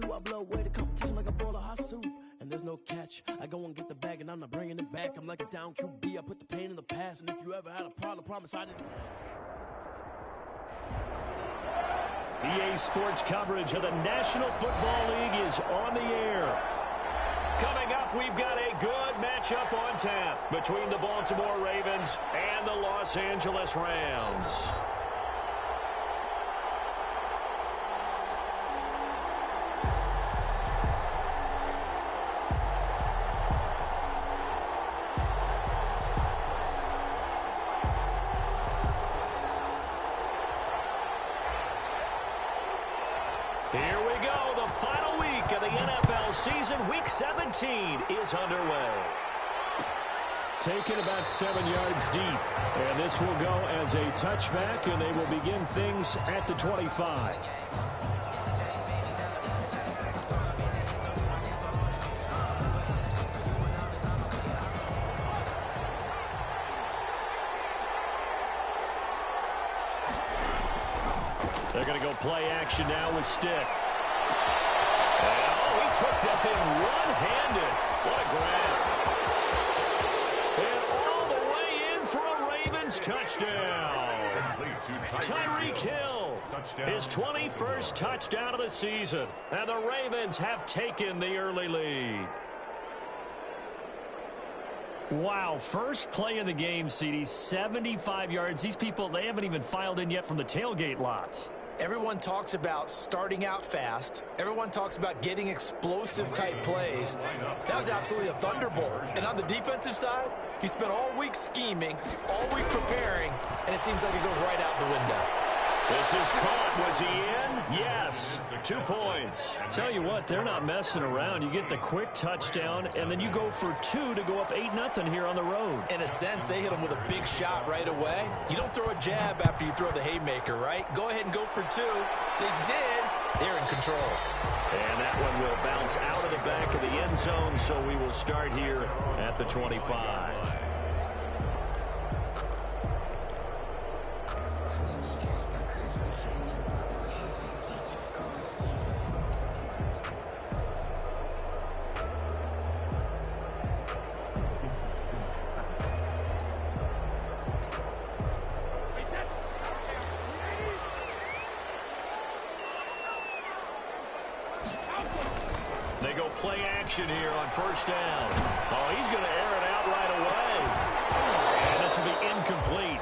2. I blow away the competition like a bowl of hot soup. And there's no catch. I go and get the bag and I'm not bringing it back. I'm like a down QB. I put the pain in the past. And if you ever had a problem, promise I didn't. EA Sports coverage of the National Football League is on the air. Coming up, we've got a good matchup on tap between the Baltimore Ravens and the Los Angeles Rams. Here we go. The final week of the NFL season. Week 17 is underway. Taken about 7 yards deep. And this will go as a touchback, and they will begin things at the 25. They're going to go play action now with Stick. Oh, he took that thing one-handed. What a grab. And all the way in for a Ravens touchdown. Tyreek Hill, his 21st touchdown of the season. And the Ravens have taken the early lead. Wow, first play in the game, CD, 75 yards. These people, they haven't even filed in yet from the tailgate lots. Everyone talks about starting out fast. Everyone talks about getting explosive-type plays. That was absolutely a thunderbolt. And on the defensive side, he spent all week scheming, all week preparing, and it seems like it goes right out the window. This is caught. Was he in? Yes. 2 points. Tell you what, they're not messing around. You get the quick touchdown, and then you go for 2 to go up 8-0 here on the road. In a sense, they hit him with a big shot right away. You don't throw a jab after you throw the haymaker, right? Go ahead and go for 2. They did. They're in control. And that one will bounce out of the back of the end zone, so we will start here at the 25. They go play action here on first down. Oh, he's going to air it out right away. And this will be incomplete.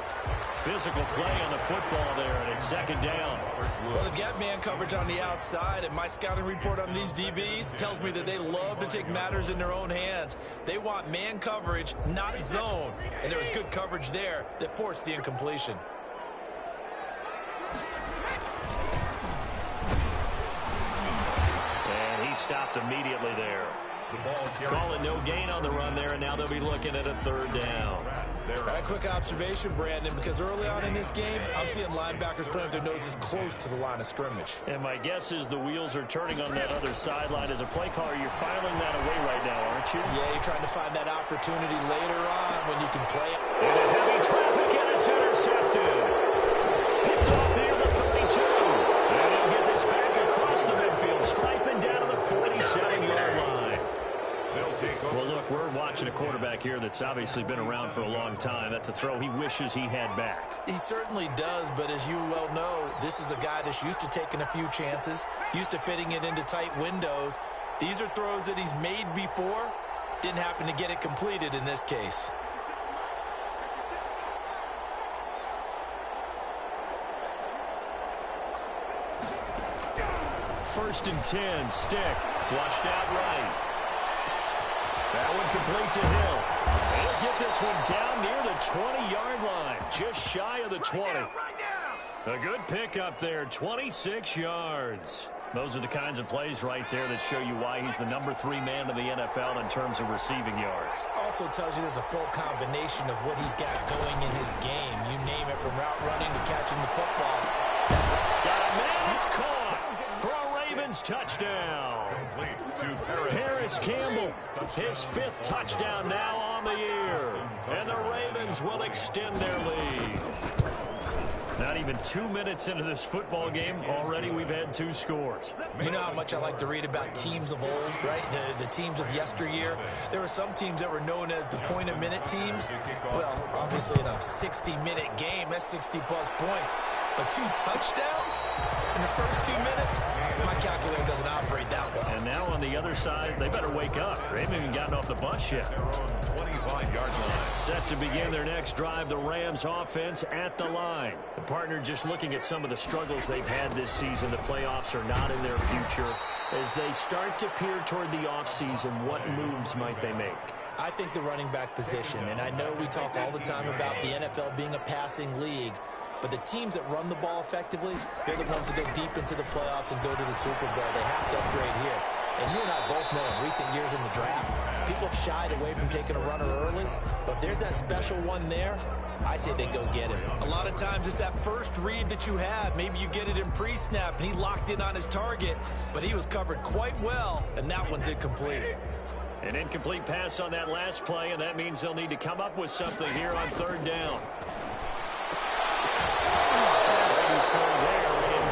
Physical play on the football there, and it's second down. Well, they've got man coverage on the outside, and my scouting report on these DBs tells me that they love to take matters in their own hands. They want man coverage, not zone. And there was good coverage there that forced the incompletion. Stopped immediately there. Calling no gain on the run there, and now they'll be looking at a third down. A quick observation, Brandon, because early on in this game, I'm seeing linebackers putting their noses close to the line of scrimmage. And my guess is the wheels are turning on that other sideline. As a play caller, you're filing that away right now, aren't you? Yeah, you're trying to find that opportunity later on when you can play it. And a heavy traffic, and it's intercepted. Picked off near the 32. And he'll get this back across the midfield, striping down to the 47-yard line. Well, look, we're watching a quarterback here that's obviously been around for a long time. That's a throw he wishes he had back. He certainly does, but as you well know, this is a guy that's used to taking a few chances, used to fitting it into tight windows. These are throws that he's made before. Didn't happen to get it completed in this case. First and 10, Stick, flushed out right. That one complete to Hill. He'll get this one down near the 20-yard line, just shy of the 20. A good pickup there, 26 yards. Those are the kinds of plays right there that show you why he's the number 3 man in the NFL in terms of receiving yards. Also tells you there's a full combination of what he's got going in his game. You name it, from route running to catching the football. Got a man, it's caught for a Ravens touchdown. Paris Campbell, his 5th touchdown now on the year. And the Ravens will extend their lead. Not even 2 minutes into this football game, already we've had 2 scores. You know how much I like to read about teams of old, right? The teams of yesteryear. There were some teams that were known as the point-a-minute teams. Well, obviously in a 60-minute game, that's 60-plus points. But 2 touchdowns in the first 2 minutes? My calculator doesn't operate that well. And now on the other side, they better wake up. They haven't even gotten off the bus yet. 25-yard line. Set to begin their next drive, the Rams offense at the line. The partner just looking at some of the struggles they've had this season. The playoffs are not in their future. As they start to peer toward the offseason, what moves might they make? I think the running back position, and I know we talk all the time about the NFL being a passing league, but the teams that run the ball effectively, they're the ones that go deep into the playoffs and go to the Super Bowl. They have to upgrade here. And you and I both know in recent years in the draft, people have shied away from taking a runner early, but if there's that special one there, I say they go get him. A lot of times it's that first read that you have. Maybe you get it in pre-snap, and he locked in on his target, but he was covered quite well, and that one's incomplete. An incomplete pass on that last play, and that means they'll need to come up with something here on 3rd down.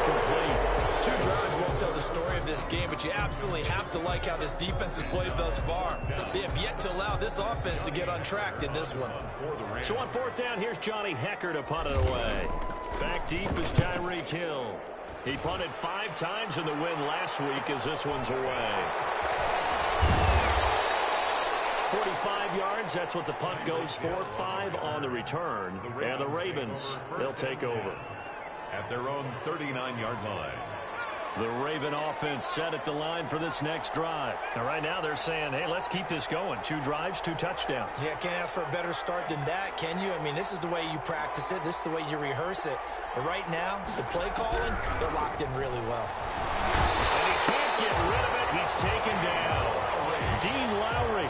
Incomplete. 2 drives won't tell the story of this game, but you absolutely have to like how this defense has played thus far. They have yet to allow this offense to get untracked in this one. So on 4th down, here's Johnny Hekker to punt it away. Back deep is Tyreek Hill. He punted 5 times in the win last week as this one's away. 45 yards, that's what the punt goes for. 5 on the return. And the Ravens, they'll take over. At their own 39-yard line. The Raven offense set at the line for this next drive. Now, right now they're saying, hey, let's keep this going. 2 drives, 2 touchdowns. Yeah, can't ask for a better start than that, can you? I mean, this is the way you practice it. This is the way you rehearse it. But right now, the play calling, they're locked in really well. And he can't get rid of it. He's taken down. Dean Lowry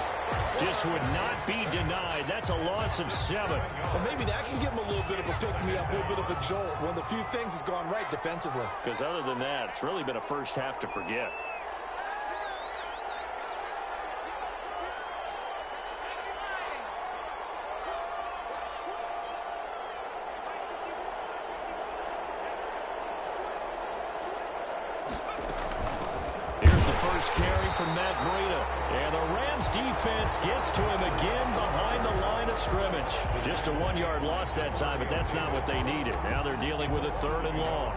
just would not be denied. That's a loss of 7. Well, maybe that can give him a little bit of a pick-me-up, a little bit of a jolt. One of the few things has gone right defensively. Because other than that, it's really been a first half to forget. Here's the first carry from Matt Breida. And the Rams defense gets to him again behind the line of scrimmage. Just a 1-yard loss that time, but that's not what they needed. Now they're dealing with a 3rd and long.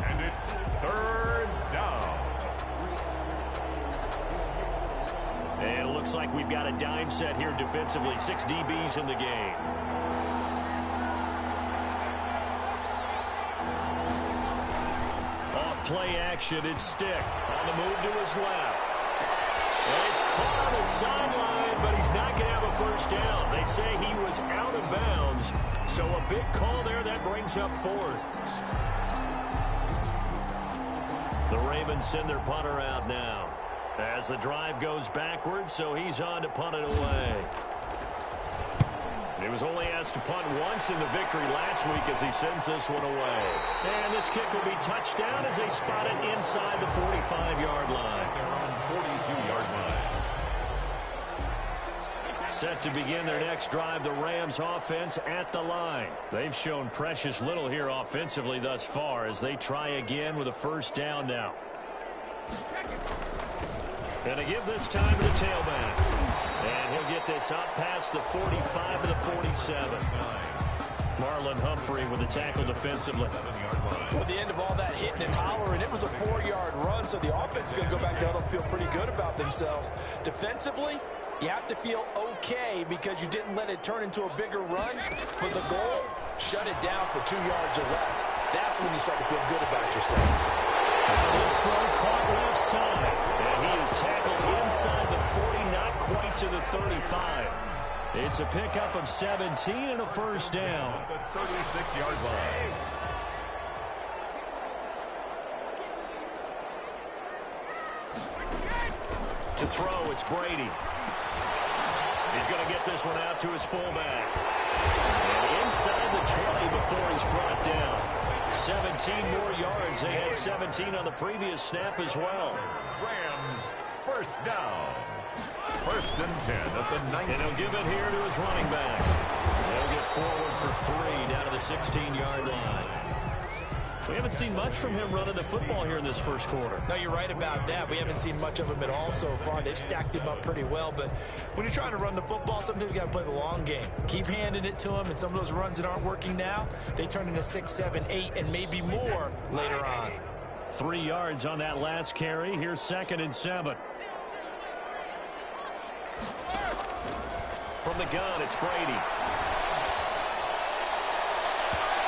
And it's 3rd down. And it looks like we've got a dime set here defensively. 6 DBs in the game. Off play action, it's Stick. On the move to his left. And he's caught on the sideline, but he's not going to have a first down. They say he was out of bounds. So a big call there that brings up 4th. The Ravens send their punter out now. As the drive goes backwards, so he's on to punt it away. He was only asked to punt once in the victory last week as he sends this one away. And this kick will be touchdown as they spot it inside the 45-yard line. They're on 42-yard line. Set to begin their next drive, the Rams offense at the line. They've shown precious little here offensively thus far as they try again with a first down now. And to give this time to the tailback. And he'll get this up past the 45 to the 47. Marlon Humphrey with the tackle defensively. Well, at the end of all that hitting and hollering, it was a 4-yard run, so the offense is going to go back down and feel pretty good about themselves. Defensively, you have to feel okay because you didn't let it turn into a bigger run. But the goal, shut it down for 2 yards or less. That's when you start to feel good about yourselves. This throw caught left side. And he is tackled inside the 40, not quite to the 35. It's a pickup of 17 and a first down. The 36-yard line. To throw, it's Brady. He's going to get this one out to his fullback. And inside the 20 before he's brought down. 17 more yards. They had 17 on the previous snap as well. Rams, first down. 1st and 10 at the 19. And he'll give it here to his running back. They'll get forward for 3 down to the 16-yard line. We haven't seen much from him running the football here in this first quarter. No, you're right about that. We haven't seen much of him at all so far. They've stacked him up pretty well, but when you're trying to run the football, sometimes you got to play the long game. Keep handing it to him, and some of those runs that aren't working now, they turn into 6, 7, 8, and maybe more later on. 3 yards on that last carry. Here's 2nd and 7. From the gun, it's Brady.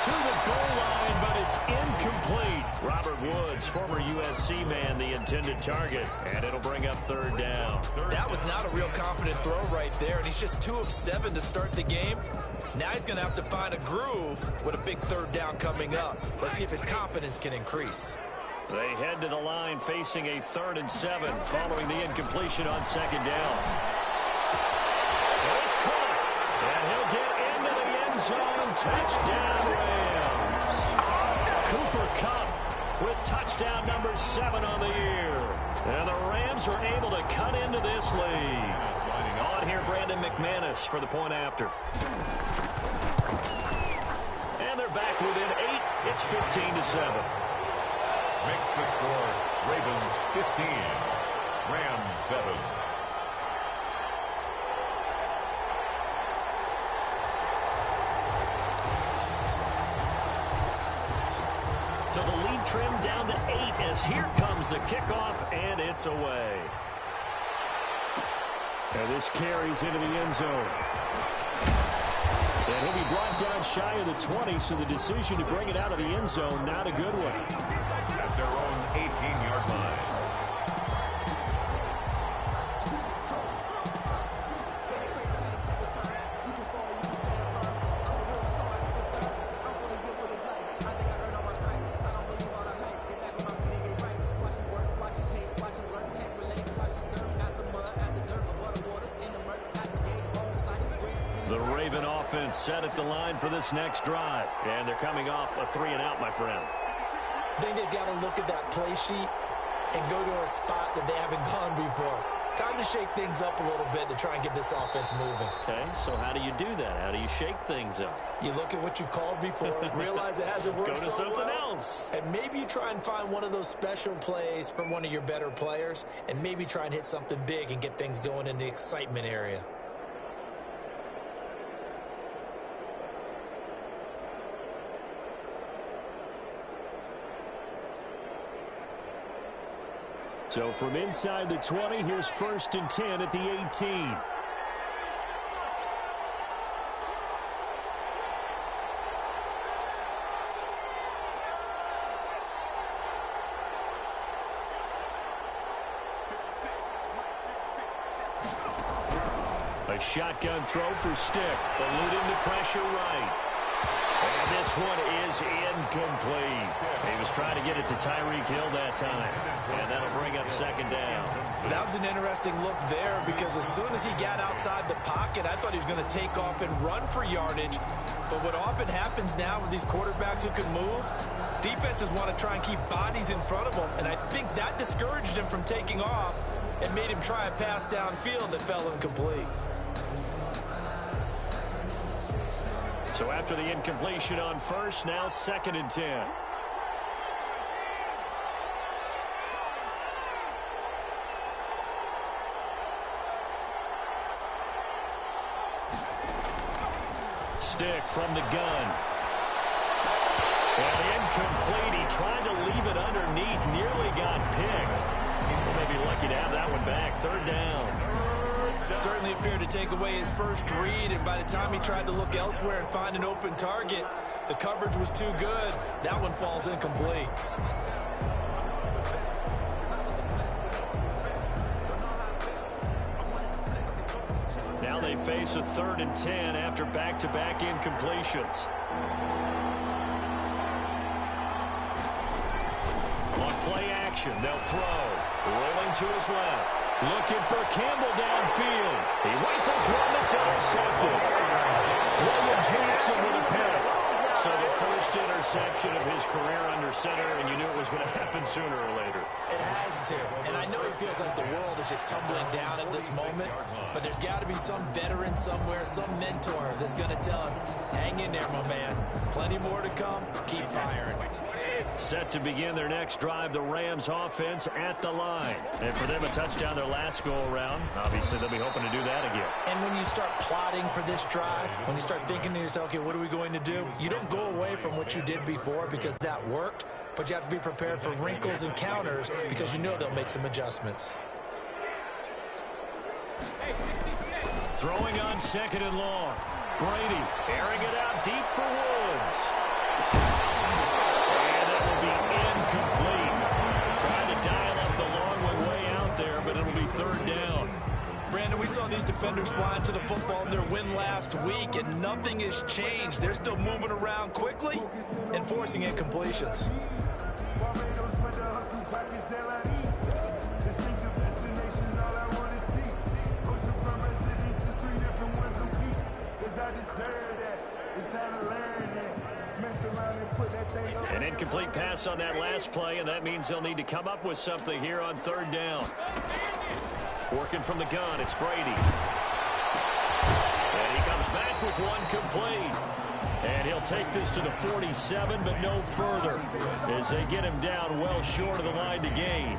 To the goal line, but it's incomplete. Robert Woods, former USC man, the intended target, and it'll bring up 3rd down. That was not a real confident throw right there, and he's just 2 of 7 to start the game. Now he's going to have to find a groove with a big 3rd down coming up. Let's see if his confidence can increase. They head to the line facing a 3rd and 7 following the incompletion on 2nd down. It's caught, and he'll get into the end zone. Touchdown, Rams. Cooper Kupp with touchdown number 7 on the year. And the Rams are able to cut into this lead. On here, Brandon McManus for the point after. And they're back within 8. It's 15-7. Makes the score Ravens 15, Rams 7. So the lead trimmed down to 8 as here comes the kickoff, and it's away. And this carries into the end zone. And he'll be brought down shy of the 20, so the decision to bring it out of the end zone, not a good one. At their own 18-yard line. The Raven offense set at the line for this next drive. And they're coming off a 3-and-out, my friend. I think they've got to look at that play sheet and go to a spot that they haven't gone before. Time to shake things up a little bit to try and get this offense moving. Okay, so how do you do that? How do you shake things up? You look at what you've called before, realize it hasn't worked Go to so something well, else. and maybe you try and find one of those special plays from one of your better players, and maybe try and hit something big and get things going in the excitement area. So from inside the 20, here's 1st and 10 at the 18. A shotgun throw for Stick, eluding the pressure right. And this one is incomplete. He was trying to get it to Tyreek Hill that time. And that'll bring up 2nd down. That was an interesting look there because as soon as he got outside the pocket, I thought he was going to take off and run for yardage. But what often happens now with these quarterbacks who can move, defenses want to try and keep bodies in front of them. And I think that discouraged him from taking off and made him try a pass downfield that fell incomplete. So after the incompletion on 1st, now 2nd and 10. Stick from the gun. And incomplete. He tried to leave it underneath. Nearly got picked. He may be lucky to have that one back. 3rd down. Certainly appeared to take away his first read, and by the time he tried to look elsewhere and find an open target, the coverage was too good. That one falls incomplete. Now they face a 3rd and 10 after back-to-back incompletions. On play action, they'll throw. Rolling to his left. Looking for Campbell downfield. He rifles one that's intercepted. William Jackson with a pick. So the first interception of his career under center, and you knew it was going to happen sooner or later. It has to. And I know he feels like the world is just tumbling down at this moment, but there's got to be some veteran somewhere, some mentor that's going to tell him, hang in there, my man. Plenty more to come. Keep firing. Set to begin their next drive, the Rams offense at the line. And for them, a touchdown their last go-around. Obviously, they'll be hoping to do that again. And when you start plotting for this drive, when you start thinking to yourself, okay, what are we going to do? You don't go away from what you did before because that worked, but you have to be prepared for wrinkles and counters because you know they'll make some adjustments. Throwing on 2nd and long. Brady airing it out deep for Woods. Incomplete. Trying to dial up the long way out there, but it'll be 3rd down. Brandon, we saw these defenders flying to the football in their win last week, and nothing has changed. They're still moving around quickly and forcing incompletions. An incomplete pass on that last play, and that means they'll need to come up with something here on 3rd down. Working from the gun, it's Brady. And he comes back with one complete. And he'll take this to the 47, but no further, as they get him down well short of the line to gain.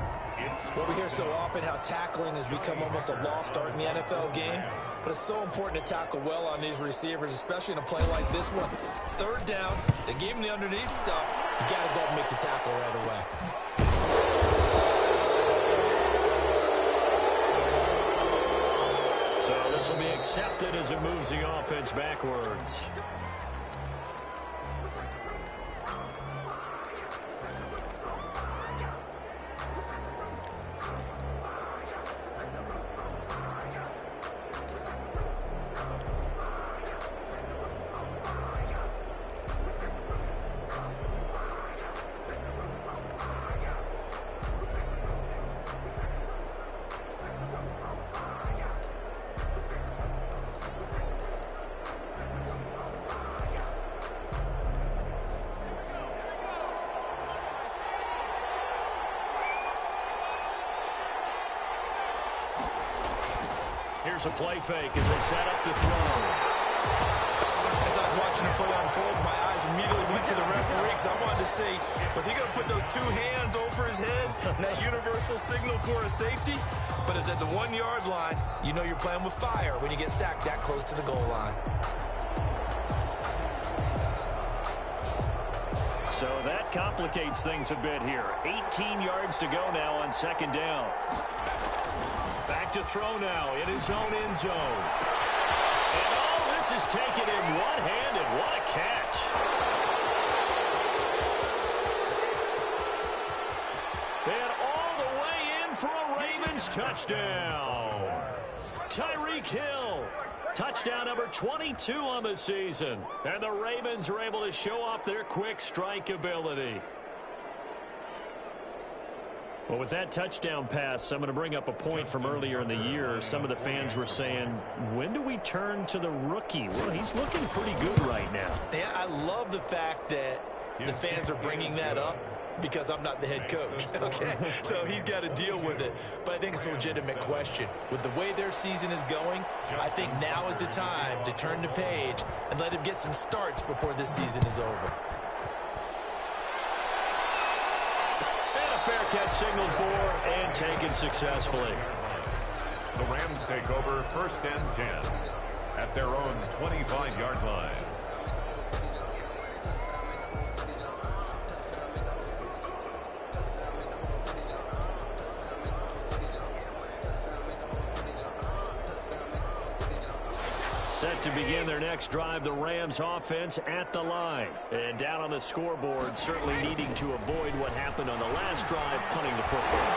Well, we hear so often how tackling has become almost a lost art in the NFL game, but it's so important to tackle well on these receivers, especially in a play like this one. 3rd down, they gave him the underneath stuff. You got to go and make the tackle right away. So this will be accepted as it moves the offense backwards. Here's a play fake as they set up the throw. As I was watching the play unfold, my eyes immediately went to the referee because I wanted to see, was he going to put those 2 hands over his head and that universal signal for a safety? But it's at the 1-yard line. You know you're playing with fire when you get sacked that close to the goal line. So that complicates things a bit here. 18 yards to go now on 2nd down. Back to throw now in his own end zone. And oh, this is taken in one-handed. What a catch. And all the way in for a Ravens touchdown. Tyreek Hill. Touchdown number 22 on the season. And the Ravens are able to show off their quick strike ability. Well, with that touchdown pass, I'm going to bring up a point from earlier in the year. Some of the fans were saying, when do we turn to the rookie? Well, he's looking pretty good right now. Yeah, I love the fact that the fans are bringing that up because I'm not the head coach, okay? So he's got to deal with it. But I think it's a legitimate question. With the way their season is going, I think now is the time to turn the page and let him get some starts before this season is over. Fair catch signaled for and taken successfully. The Rams take over 1st and 10 at their own 25-yard line. Set to begin their next drive, the Rams offense at the line. And down on the scoreboard, certainly needing to avoid what happened on the last drive, punting the football.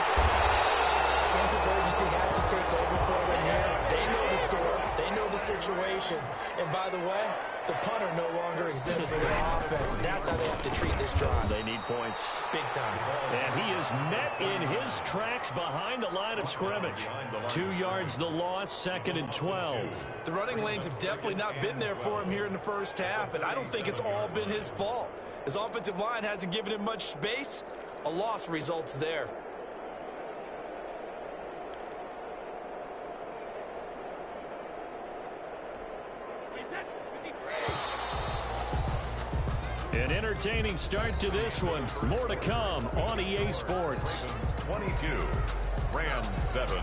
Sense of urgency has to take over for them here. They know the score. They know the situation. And by the way, the punter no longer exists for their offense. That's how they have to treat this drive. They need points. Big time. And he is met in his tracks behind the line of scrimmage. 2 yards the loss, 2nd and 12. The running lanes have definitely not been there for him here in the first half, and I don't think it's all been his fault. His offensive line hasn't given him much space. A loss results there. An entertaining start to this one. More to come on EA Sports. 22, Rams 7.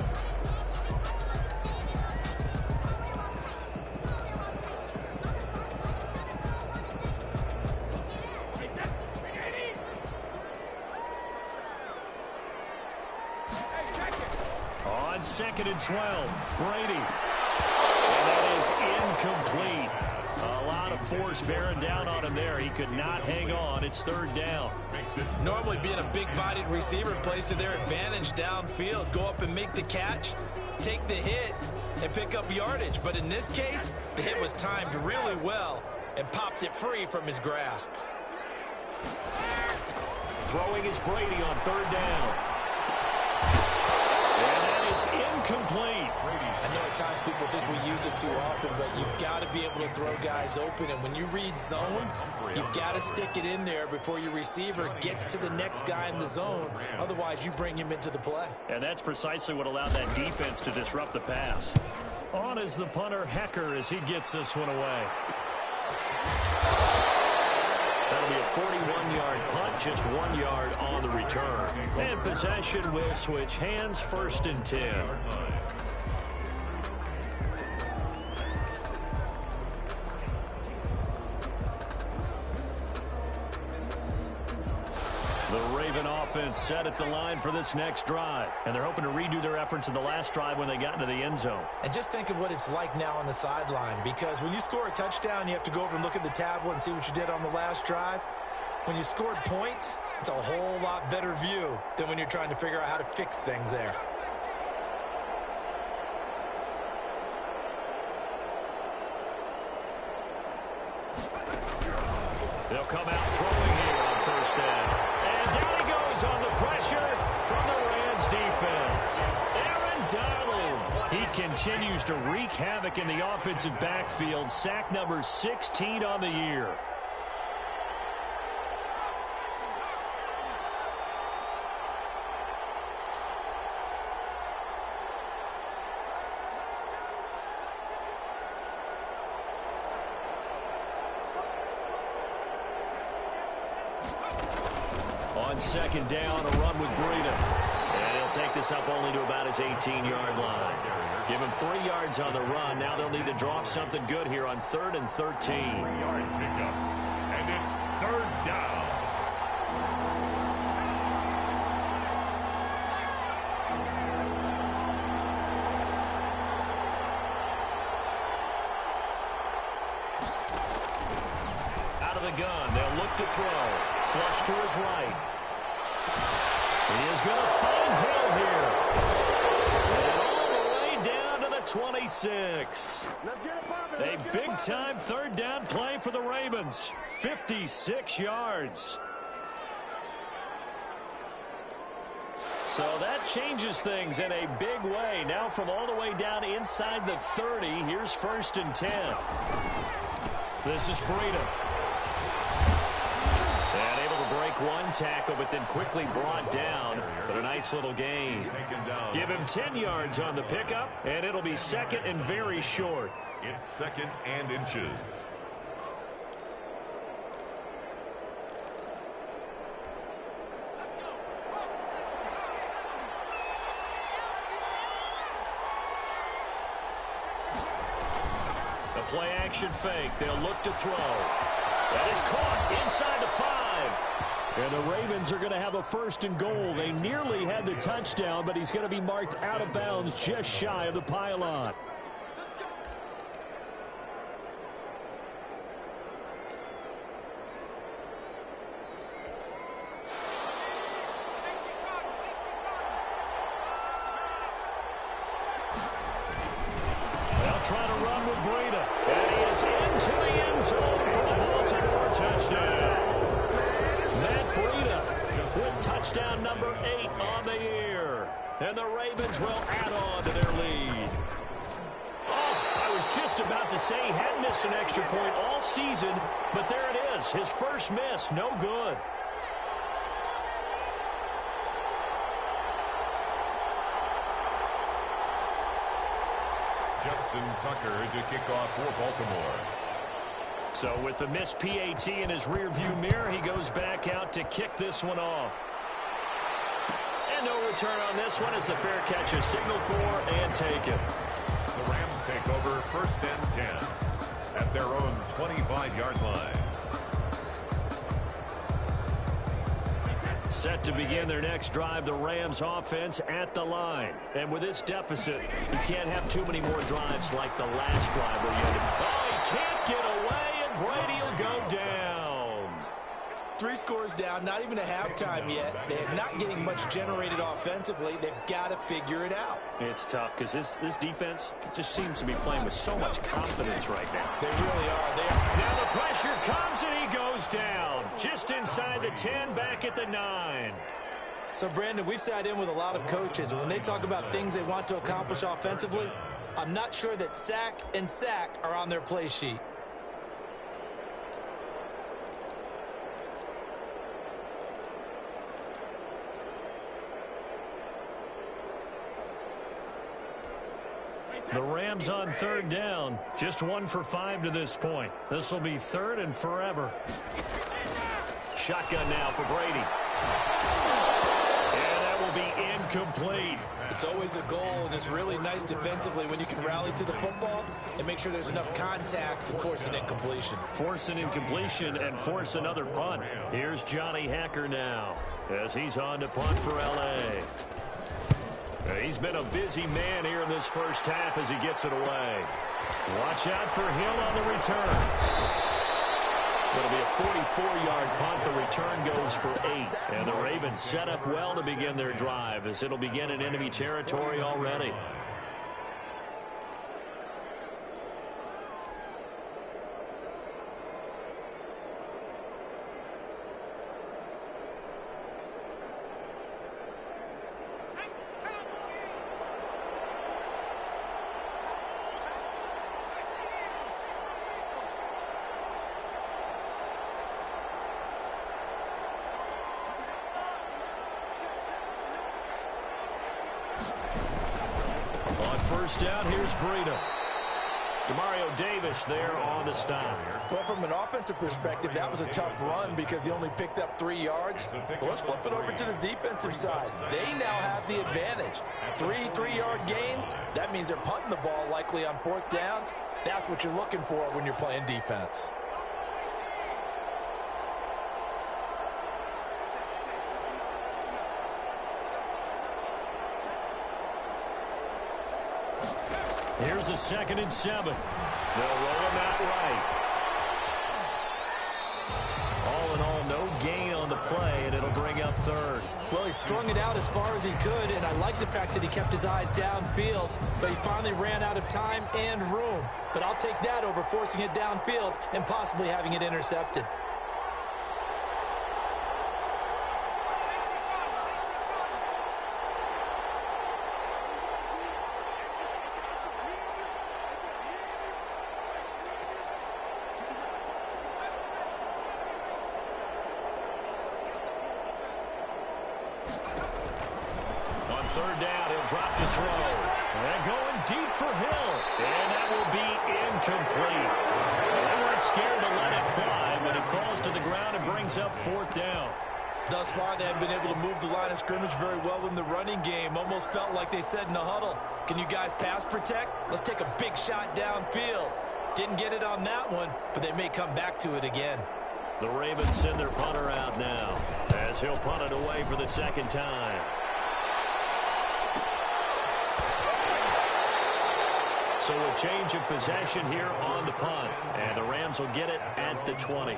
On 2nd and 12, Brady. And that is incomplete. A lot of force bearing down on him there. He could not hang on. It's 3rd down. Normally being a big-bodied receiver plays to their advantage downfield. Go up and make the catch, take the hit, and pick up yardage. But in this case, the hit was timed really well and popped it free from his grasp. Throwing is Brady on 3rd down. And that is incomplete. I know at times people think we use it too often, but you've got to be able to throw guys open. And when you read zone, you've got to stick it in there before your receiver gets to the next guy in the zone. Otherwise, you bring him into the play. And that's precisely what allowed that defense to disrupt the pass. On is the punter, Hecker, as he gets this one away. That'll be a 41-yard punt, just 1 yard on the return. And possession will switch hands, 1st and 10. The Raven offense set at the line for this next drive. And they're hoping to redo their efforts in the last drive when they got into the end zone. And just think of what it's like now on the sideline, because when you score a touchdown, you have to go over and look at the tablet and see what you did on the last drive. When you scored points, it's a whole lot better view than when you're trying to figure out how to fix things there. They'll come out throwing here on 1st down. And down he goes on the pressure from the Rams defense. Aaron Donald. He continues to wreak havoc in the offensive backfield. Sack number 16 on the year. On 2nd down, a run with Breida. And he'll take this up only to about his 18-yard line. Give him 3 yards on the run. Now they'll need to drop something good here on 3rd and 13. 3-yard pickup. And it's 3rd down. Out of the gun, they'll look to throw. Flush to his right. He is going to find Hill here. And all the way down to the 26. A big-time 3rd down play for the Ravens. 56 yards. So that changes things in a big way. Now from all the way down inside the 30, here's 1st and 10. This is Breida. And able to break one tackle, but then quickly brought down. But a nice little gain. Give him 10 yards on the pickup, and it'll be 2nd and very short. It's 2nd and inches. The play action fake. They'll look to throw. That is caught inside the 5. And the Ravens are going to have a 1st and goal. They nearly had the touchdown, but he's going to be marked out of bounds just shy of the pylon. try to run with Breida. And he is into the end zone for the Baltimore touchdown. Matt Breida with touchdown number 8 on the year. And the Ravens will add on to their lead. Oh, I was just about to say he hadn't missed an extra point all season, but there it is. His first miss, no good. Justin Tucker to kick off for Baltimore. So with the missed PAT in his rearview mirror, he goes back out to kick this one off. And no return on this one as the fair catch is signaled for and taken. The Rams take over 1st and 10 at their own 25-yard line. Set to begin their next drive, the Rams offense at the line. And with this deficit, you can't have too many more drives like the last drive where you had to... Oh, he can't get away, and Brady will go down. 3 scores down, not even a halftime yet. They're not getting much generated offensively. They've got to figure it out. It's tough because this defense just seems to be playing with so much confidence right now. They really are. Now the pressure comes and he goes down. Just inside the 10, back at the 9. So, Brandon, we've sat in with a lot of coaches, and when they talk about things they want to accomplish offensively, I'm not sure that sack and sack are on their play sheet. The Rams on 3rd down. Just 1 for 5 to this point. This will be 3rd and forever. Shotgun now for Brady. And that will be incomplete. It's always a goal, and it's really nice defensively when you can rally to the football and make sure there's enough contact to force an incompletion. Force an incompletion and force another punt. Here's Johnny Hacker now as he's on to punt for L.A. He's been a busy man here in this first half as he gets it away. Watch out for Hill on the return. It'll be a 44-yard punt. The return goes for 8. And the Ravens set up well to begin their drive as it'll begin in enemy territory already. First down, here's Breida. Demario Davis there on the stop. Well, from an offensive perspective, that was a tough run because he only picked up 3 yards. But let's flip it over to the defensive side. They now have the advantage. 3 3-yard gains, that means they're punting the ball likely on 4th down. That's what you're looking for when you're playing defense. Here's a 2nd and 7. They'll roll him out right. All in all, no gain on the play, and it'll bring up 3rd. Well, he strung it out as far as he could, and I like the fact that he kept his eyes downfield, but he finally ran out of time and room. But I'll take that over forcing it downfield and possibly having it intercepted. Third down, he'll drop the throw. And going deep for Hill. And that will be incomplete. They weren't scared to let it fly, but it falls to the ground and brings up 4th down. Thus far, they have been able to move the line of scrimmage very well in the running game. Almost felt like they said in the huddle, can you guys pass protect? Let's take a big shot downfield. Didn't get it on that one, but they may come back to it again. The Ravens send their punter out now as he'll punt it away for the 2nd time. So a change of possession here on the punt. And the Rams will get it at the 20.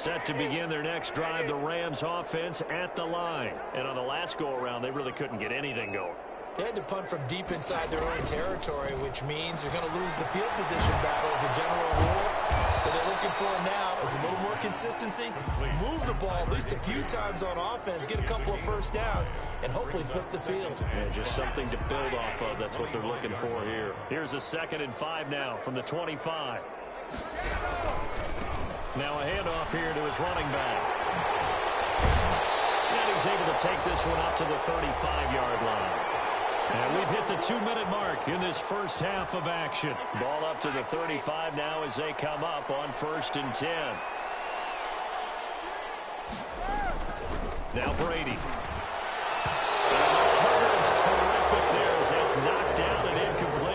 Set to begin their next drive, the Rams offense at the line. And on the last go-around, they really couldn't get anything going. They had to punt from deep inside their own territory, which means they're going to lose the field position battle as a general rule. What they're looking for now is a little more consistency, move the ball at least a few times on offense, get a couple of first downs, and hopefully flip the field. And just something to build off of. That's what they're looking for here. Here's a 2nd and 5 now from the 25. Now a handoff here to his running back. And he's able to take this one up to the 35-yard line. And we've hit the 2-minute mark in this first half of action. Ball up to the 35 now as they come up on 1st and 10. Now Brady. And the coverage terrific there as that's knocked down and incomplete.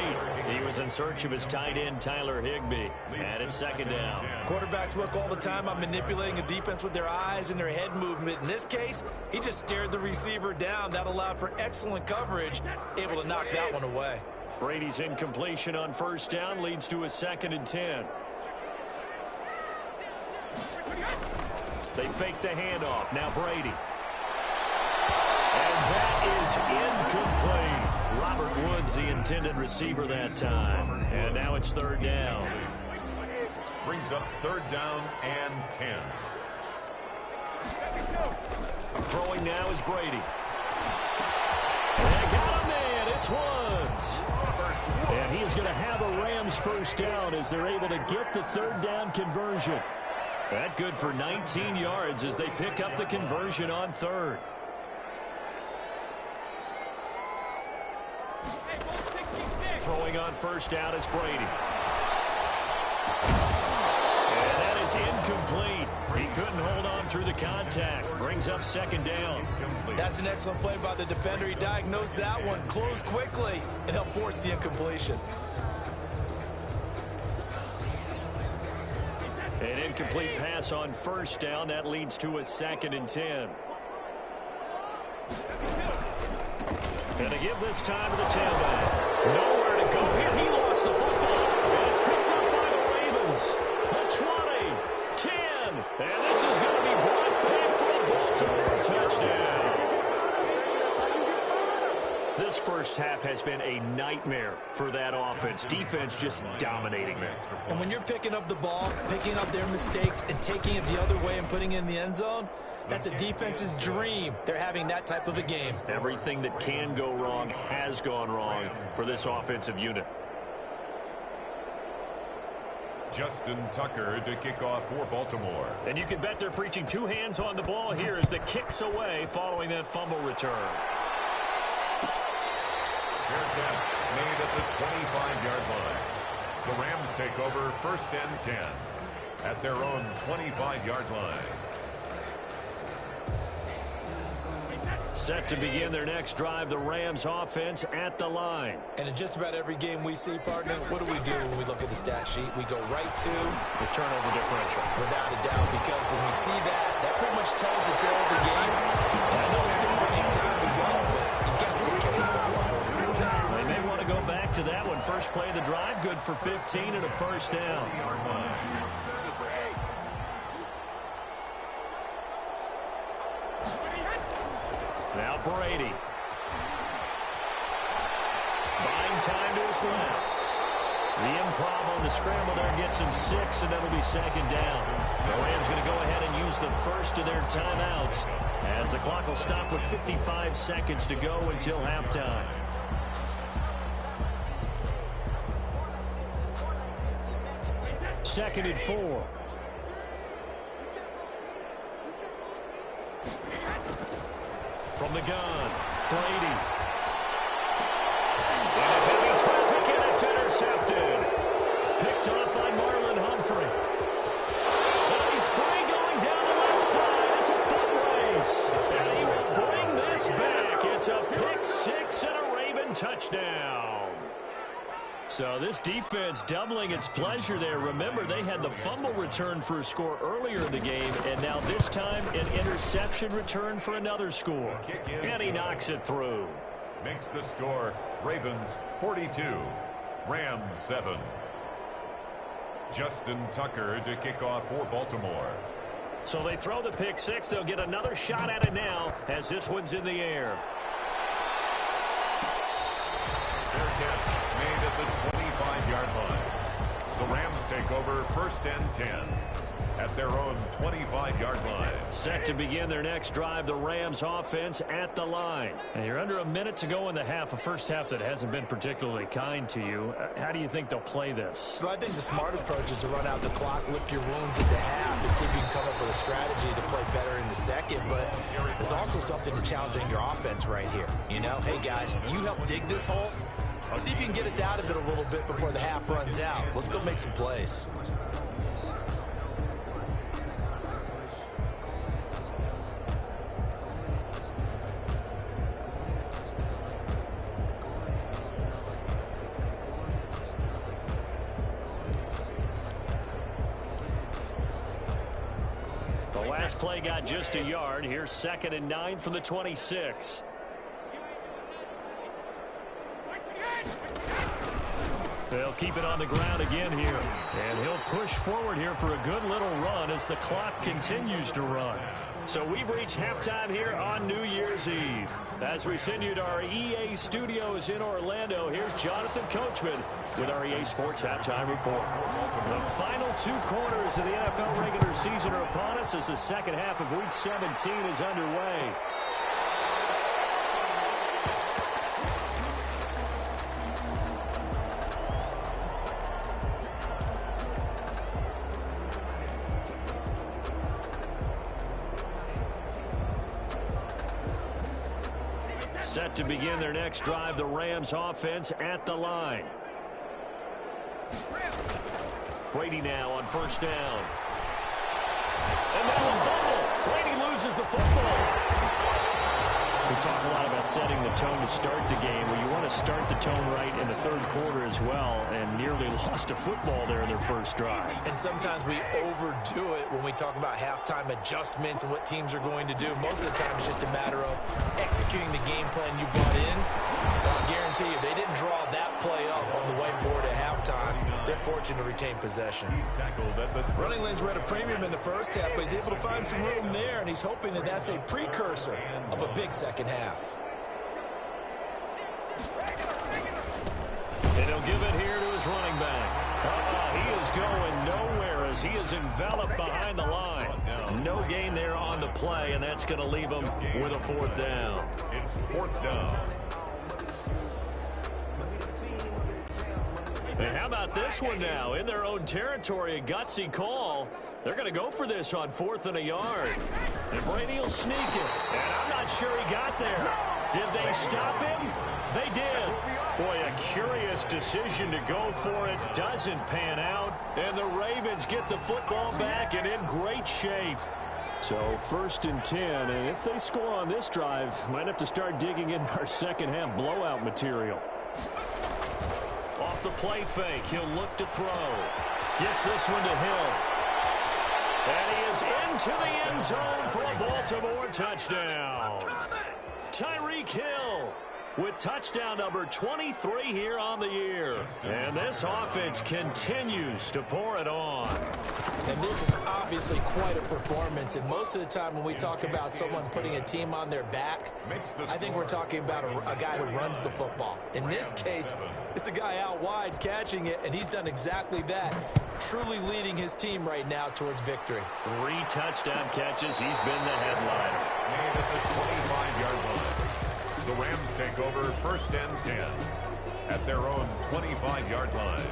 He was in search of his tight end, Tyler Higbee. And it's 2nd down. Quarterbacks work all the time on manipulating a defense with their eyes and their head movement. In this case, he just stared the receiver down. That allowed for excellent coverage, able to knock that one away. Brady's incompletion on 1st down leads to a 2nd and 10. They fake the handoff. Now Brady. And that is incomplete. Robert Woods, the intended receiver that time. And now it's 3rd down. Brings up 3rd down and 10. Throwing now is Brady. They got him, man. It's Woods. And he is going to have a Rams 1st down as they're able to get the 3rd down conversion. That good for 19 yards as they pick up the conversion on 3rd. Throwing on 1st down is Brady. And that is incomplete. He couldn't hold on through the contact. Brings up 2nd down. That's an excellent play by the defender. He diagnosed that one, closed quickly, and helped force the incompletion. An incomplete pass on 1st down. That leads to a 2nd and 10. And to give this time to the tailback. Nowhere to go here. He lost the football. And it's picked up by the Ravens. The 20, 10. And this is going to be brought back for a Baltimore touchdown. This first half has been a nightmare for that offense. Defense just dominating them. And when you're picking up the ball, picking up their mistakes, and taking it the other way and putting it in the end zone, that's a defense's dream. They're having that type of a game. Everything that can go wrong has gone wrong for this offensive unit. Justin Tucker to kick off for Baltimore. And you can bet they're preaching 2 hands on the ball here as the kick's away following that fumble return. Fair catch made at the 25-yard line. The Rams take over 1st and 10 at their own 25-yard line. Set to begin their next drive, the Rams offense at the line. And in just about every game we see, partner, what do when we look at the stat sheet? We go right to the turnover differential. Without a doubt, because when we see that pretty much tells the tale of the game. And I know there's still plenty of time to go, but you've got to take care of the football. They may want to go back to that one. First play of the drive, good for 15 and a 1st down. Now Brady. Buying time to his left. The improv on the scramble there gets him 6, and that'll be 2nd down. The Rams going to go ahead and use the first of their timeouts as the clock will stop with 55 seconds to go until halftime. Second and 4. From the gun, Brady. And heavy traffic, and it's intercepted. Picked off by Marlon Humphrey. And he's free going down the left side. It's a foot race. And he will bring this back. It's a pick 6 and a Raven touchdown. So this defense doubling its pleasure there. Remember, they had the fumble return for a score earlier in the game, and now this time an interception return for another score. And he knocks it through. Makes the score Ravens 42, Rams 7. Justin Tucker to kick off for Baltimore. So they throw the pick six. They'll get another shot at it now as this one's in the air. Fair catch made at the 25-yard line. The Rams take over 1st and 10 at their own 25-yard line. Set to begin their next drive, the Rams offense at the line. And you're under a minute to go in the half, a first half that hasn't been particularly kind to you. How do you think they'll play this? Well, I think the smart approach is to run out the clock, lick your wounds at the half, and see if you can come up with a strategy to play better in the second. But there's also something challenging your offense right here. You know, hey, guys, you help dig this hole. See if you can get us out of it a little bit before the half runs out. Let's go make some plays. The last play got just a yard. Here's 2nd and 9 from the 26. They'll keep it on the ground again here. And he'll push forward here for a good little run as the clock continues to run. So we've reached halftime here on New Year's Eve. As we send you to our EA studios in Orlando, here's Jonathan Coachman with our EA Sports Halftime Report. The final 2 quarters of the NFL regular season are upon us as the second half of Week 17 is underway. Set to begin their next drive, the Rams offense at the line. Brady now on 1st down. And now a fumble. Brady loses the football. We talk a lot about setting the tone to start the game. Well, you want to start the tone right in the 3rd quarter as well, and nearly lost a football there in their first drive. And sometimes we overdo it when we talk about halftime adjustments and what teams are going to do. Most of the time it's just a matter of executing the game plan you brought in. But I guarantee you, they didn't draw that play up on the whiteboard at halftime. They're fortunate to retain possession. Running lanes were at a premium in the first half, but he's able to find some room there, and he's hoping that that's a precursor of a big second half. And he'll give it here to his running back. He is going nowhere as he is enveloped behind the line. No gain there on the play, and that's going to leave him with a 4th down. It's 4th down. And how about this one now? In their own territory, a gutsy call. They're going to go for this on 4th and a yard. And Brady will sneak it. And I'm not sure he got there. Did they stop him? They did. Boy, a curious decision to go for it. Doesn't pan out. And the Ravens get the football back and in great shape. So 1st and 10. And if they score on this drive, might have to start digging in our second half blowout material. Off the play fake, he'll look to throw. Gets this one to Hill. And he is into the end zone for a Baltimore touchdown. Tyreek Hill with touchdown number 23 here on the year. And this offense continues to pour it on. And this is obviously quite a performance. And most of the time when we talk about someone putting a team on their back, I think we're talking about a guy who runs the football. In this case, it's a guy out wide catching it, and he's done exactly that. Truly leading his team right now towards victory. 3 touchdown catches. He's been the headliner. Made at the 25-yard line. The Rams take over 1st and 10 at their own 25-yard line.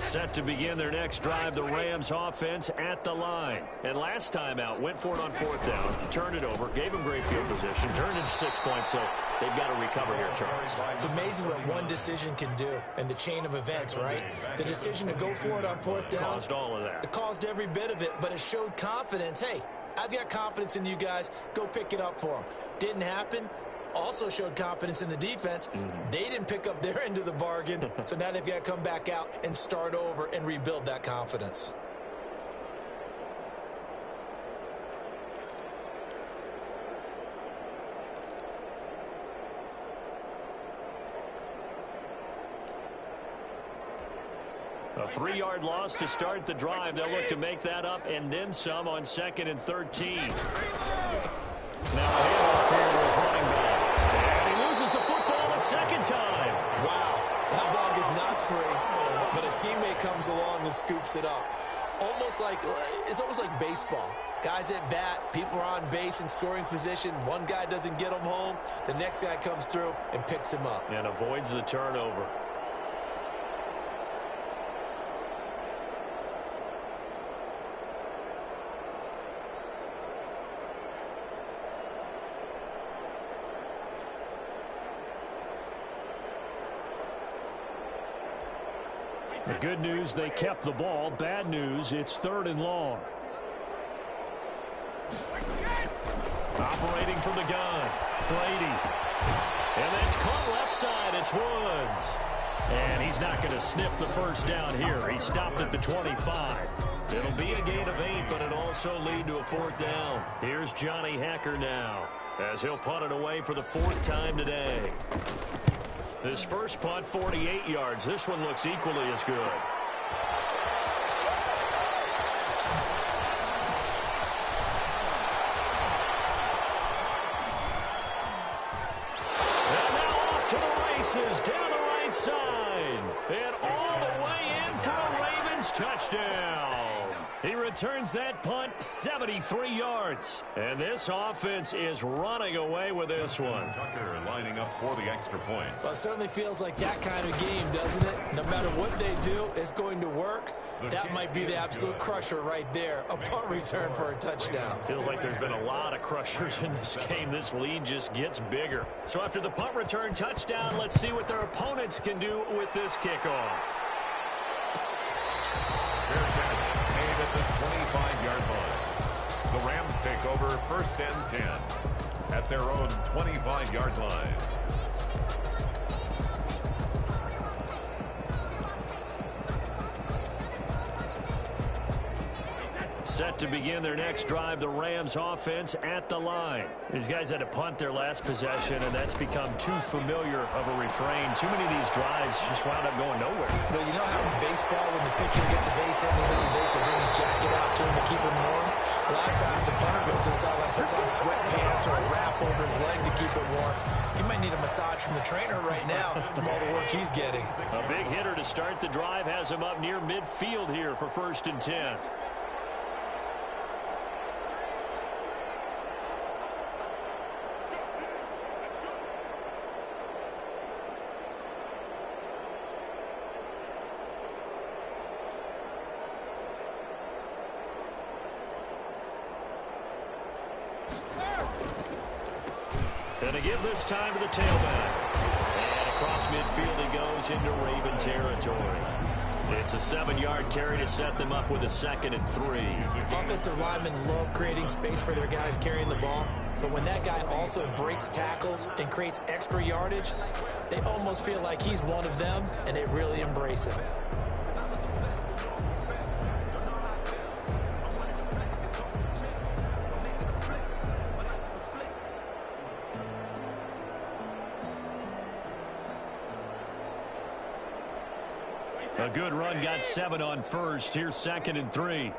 Set to begin their next drive, the Rams offense at the line. And last time out, went for it on 4th down, turned it over, gave him great field position, turned it to 6 points, so they've got to recover here, Charles. It's amazing what one decision can do in the chain of events, right? The decision to go for it on 4th down. Caused all of that. It caused every bit of it, but it showed confidence. Hey, I've got confidence in you guys. Go pick it up for them. Didn't happen. Also showed confidence in the defense. They didn't pick up their end of the bargain, so now they've got to come back out and start over and rebuild that confidence. A 3-yard loss to start the drive. They'll look to make that up and then some on 2nd and 13. Now a handoff here to his running back. And he loses the football a second time. Wow, that ball is not free, but a teammate comes along and scoops it up. It's almost like baseball. Guys at bat, people are on base in scoring position. One guy doesn't get him home. The next guy comes through and picks him up. And avoids the turnover. The good news, they kept the ball. Bad news, it's 3rd and long. Operating from the gun, Brady. And that's caught left side. It's Woods. And he's not going to sniff the first down here. He stopped at the 25. It'll be a gain of 8, but it'll also lead to a 4th down. Here's Johnny Hacker now, as he'll punt it away for the 4th time today. This first punt, 48 yards. This one looks equally as good. And now off to the races, down the right side. And all the way in for a Ravens touchdown. He returns that punt 73 yards. And this offense is running away with this one. Tucker lining up for the extra point. Well, it certainly feels like that kind of game, doesn't it? No matter what they do, it's going to work. That might be the absolute crusher right there. A punt return for a touchdown. Feels like there's been a lot of crushers in this game. This lead just gets bigger. So after the punt return touchdown, let's see what their opponents can do with this kickoff. Fair catch made at the 25-yard line. The Rams take over 1st and 10 at their own 25-yard line. Set to begin their next drive, the Rams offense at the line. These guys had to punt their last possession, and that's become too familiar of a refrain. Too many of these drives just wound up going nowhere. But you know how in baseball, when the pitcher gets a base hit and he's on base, they bring his jacket out to him to keep him warm? A lot of times the punter goes to the sideline, puts on sweatpants or a wrap over his leg to keep it warm. He might need a massage from the trainer right now from all the work he's getting. A big hitter to start the drive has him up near midfield here for 1st and 10. And to give this time to the tailback. And across midfield he goes into Raven territory. It's a 7-yard carry to set them up with a 2nd and 3. Offensive linemen love creating space for their guys carrying the ball. But when that guy also breaks tackles and creates extra yardage, they almost feel like he's one of them, and they really embrace him. A good run, got 7 on first. Here's 2nd and 3.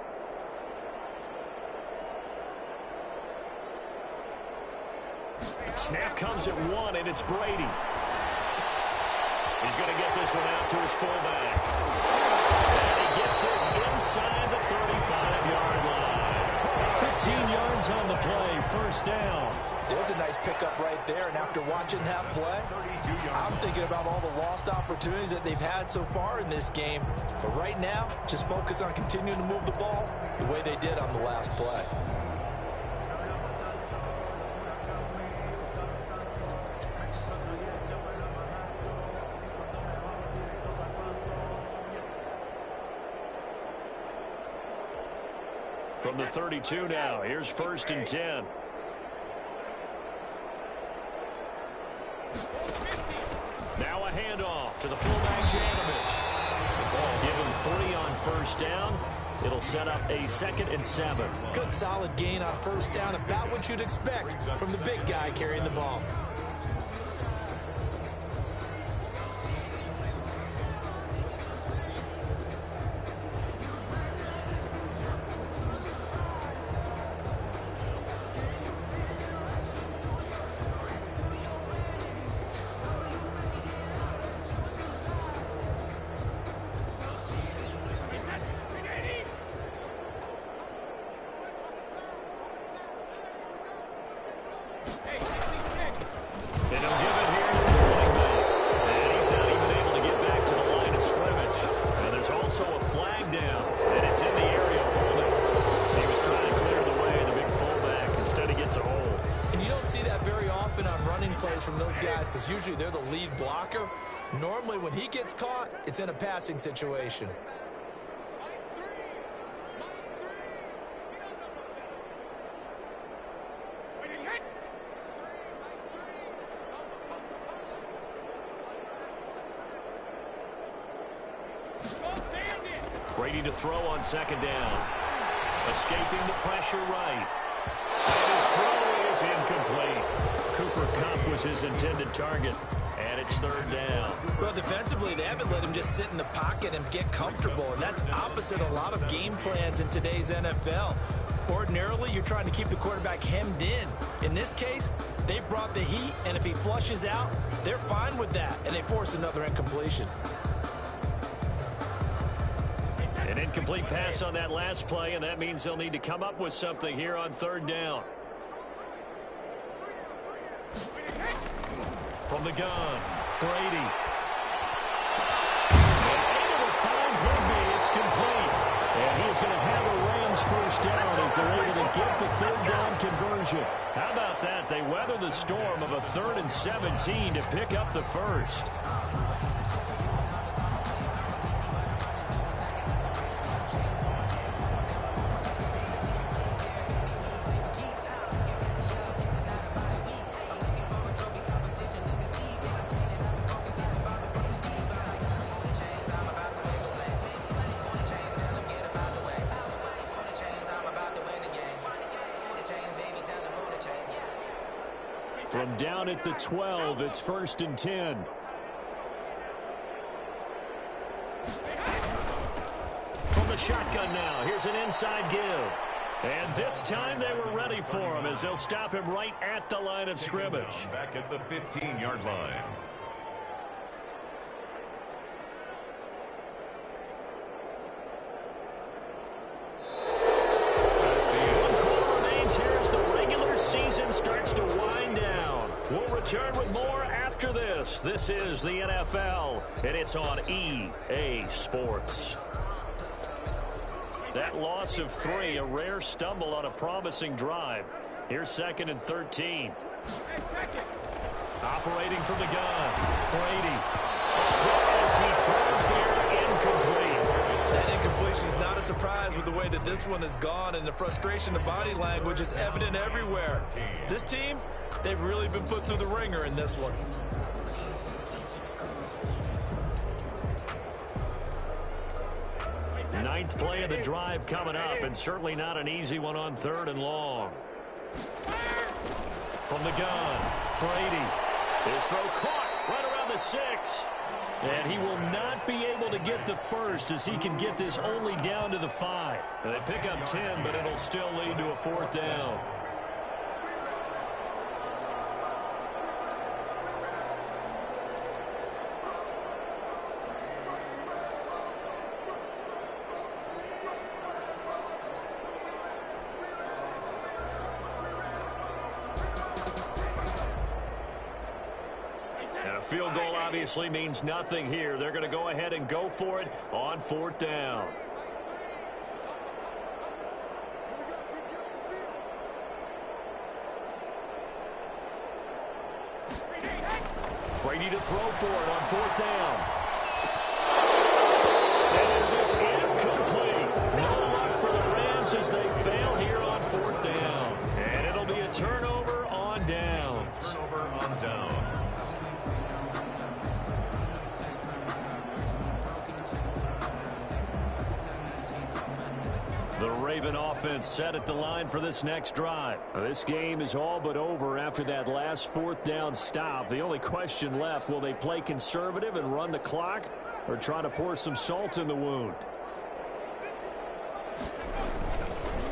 Snap comes at 1, and it's Brady. He's going to get this one out to his fullback. And he gets this inside the 35-yard line. 15 yards on the play, 1st down. There's a nice pickup right there, and after watching that play, I'm thinking about all the lost opportunities that they've had so far in this game. But right now, just focus on continuing to move the ball the way they did on the last play. From the 32 now, here's 1st and 10. Now a handoff to the fullback, Janovich. Give him 3 on 1st down. It'll set up a 2nd and 7. Good solid gain on 1st down, about what you'd expect from the big guy carrying the ball. soften on running plays from those guys because usually they're the lead blocker. Normally when he gets caught, it's in a passing situation. Brady to throw on second down. Escaping the pressure right. And his throw is incomplete. Cooper Kupp was his intended target. And it's third down. Well, defensively, they haven't let him just sit in the pocket and get comfortable. And that's opposite a lot of game plans in today's NFL. Ordinarily, you're trying to keep the quarterback hemmed in. In this case, they brought the heat, and if he flushes out, they're fine with that. And they force another incompletion. An incomplete pass on that last play, and that means they'll need to come up with something here on third down. From the gun, Brady. Able to find Higbee. It's complete. And he's going to have a Rams first down as they're able to get the third down conversion. How about that? They weather the storm of a 3rd and 17 to pick up the first. From down at the 12, it's 1st and 10. From the shotgun now, here's an inside give. And this time they were ready for him as they'll stop him right at the line of scrimmage. Back at the 15-yard line. Starts to wind down. We'll return with more after this. This is the NFL, and it's on EA Sports. That loss of 3, a rare stumble on a promising drive. Here's 2nd and 13. Operating from the gun, Brady. As he throws there, incomplete. That incompletion is not a surprise with the way that this one has gone, and the frustration of body language is evident everywhere. This team, they've really been put through the ringer in this one. Ninth play of the drive coming up, and certainly not an easy one on 3rd and long. From the gun, Brady. His throw caught right around the 6. And he will not be able to get the first as he can get this only down to the 5. And they pick up 10, but it'll still lead to a 4th down. Field goal obviously means nothing here. They're going to go ahead and go for it on 4th down. Brady to throw for it on 4th down. And this is incomplete. No luck for the Rams as they fail here on 4th down. And it'll be a turnover on downs. Turnover on downs. The Raven offense set at the line for this next drive. This game is all but over after that last 4th down stop. The only question left, will they play conservative and run the clock or try to pour some salt in the wound?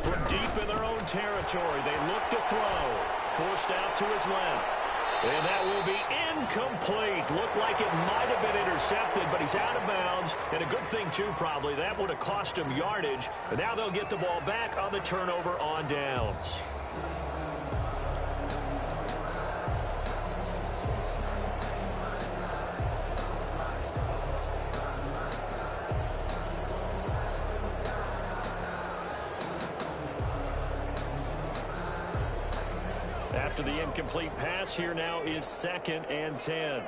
From deep in their own territory, they look to throw. Forced out to his left. And that will be incomplete. Looked like it might have been intercepted, but he's out of bounds. And a good thing, too, probably. That would have cost him yardage. And now they'll get the ball back on the turnover on downs. after the incomplete pass. Here now is 2nd and 10.